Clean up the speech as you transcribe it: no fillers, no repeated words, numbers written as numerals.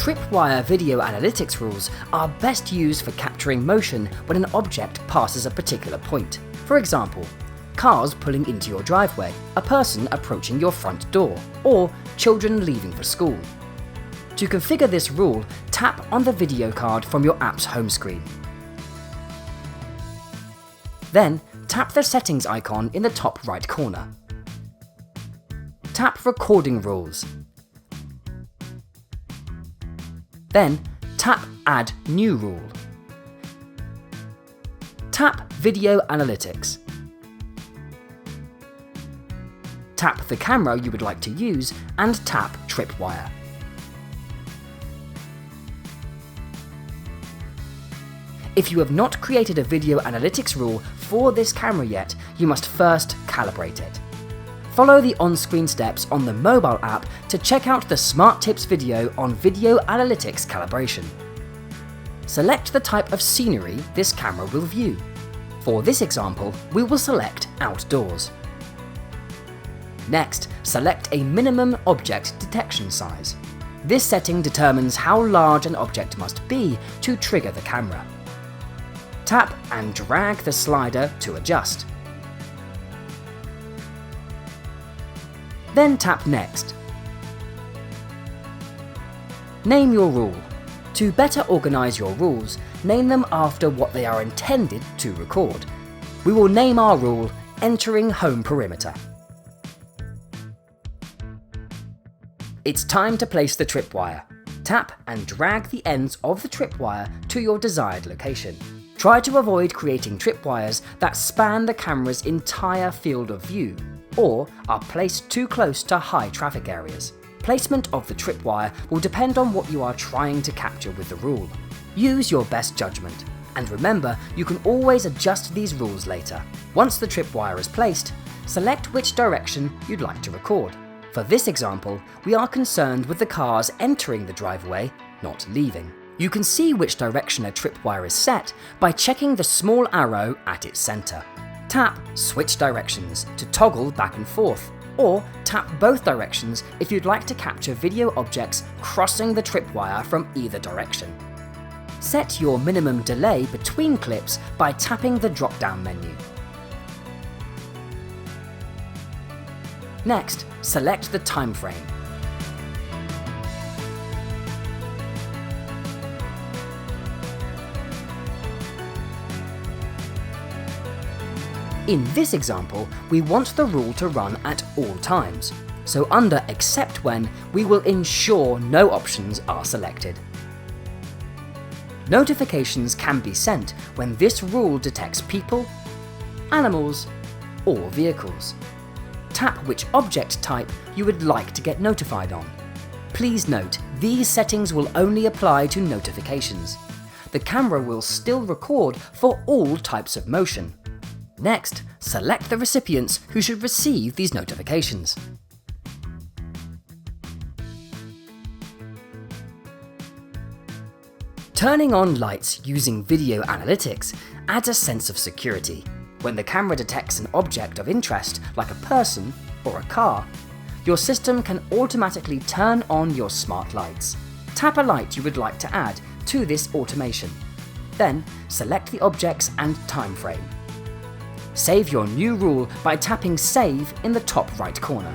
Tripwire video analytics rules are best used for capturing motion when an object passes a particular point. For example, cars pulling into your driveway, a person approaching your front door, or children leaving for school. To configure this rule, tap on the video card from your app's home screen. Then, tap the settings icon in the top right corner. Tap Recording Rules. Then, tap Add New Rule. Tap Video Analytics. Tap the camera you would like to use and tap Tripwire. If you have not created a video analytics rule for this camera yet, you must first calibrate it. Follow the on-screen steps on the mobile app to check out the Smart Tips video on video analytics calibration. Select the type of scenery this camera will view. For this example, we will select Outdoors. Next, select a minimum object detection size. This setting determines how large an object must be to trigger the camera. Tap and drag the slider to adjust. Then tap Next. Name your rule. To better organise your rules, name them after what they are intended to record. We will name our rule Entering Home Perimeter. It's time to place the tripwire. Tap and drag the ends of the tripwire to your desired location. Try to avoid creating tripwires that span the camera's entire field of view, or are placed too close to high traffic areas. Placement of the tripwire will depend on what you are trying to capture with the rule. Use your best judgment, and remember you can always adjust these rules later. Once the tripwire is placed, select which direction you'd like to record. For this example, we are concerned with the cars entering the driveway, not leaving. You can see which direction a tripwire is set by checking the small arrow at its centre. Tap Switch Directions to toggle back and forth, or tap both directions if you'd like to capture video objects crossing the tripwire from either direction. Set your minimum delay between clips by tapping the drop-down menu. Next, select the time frame. In this example, we want the rule to run at all times, so under Except When, we will ensure no options are selected. Notifications can be sent when this rule detects people, animals, or vehicles. Tap which object type you would like to get notified on. Please note, these settings will only apply to notifications. The camera will still record for all types of motion. Next, select the recipients who should receive these notifications. Turning on lights using video analytics adds a sense of security. When the camera detects an object of interest, like a person or a car, your system can automatically turn on your smart lights. Tap a light you would like to add to this automation. Then, select the objects and time frame. Save your new rule by tapping Save in the top right corner.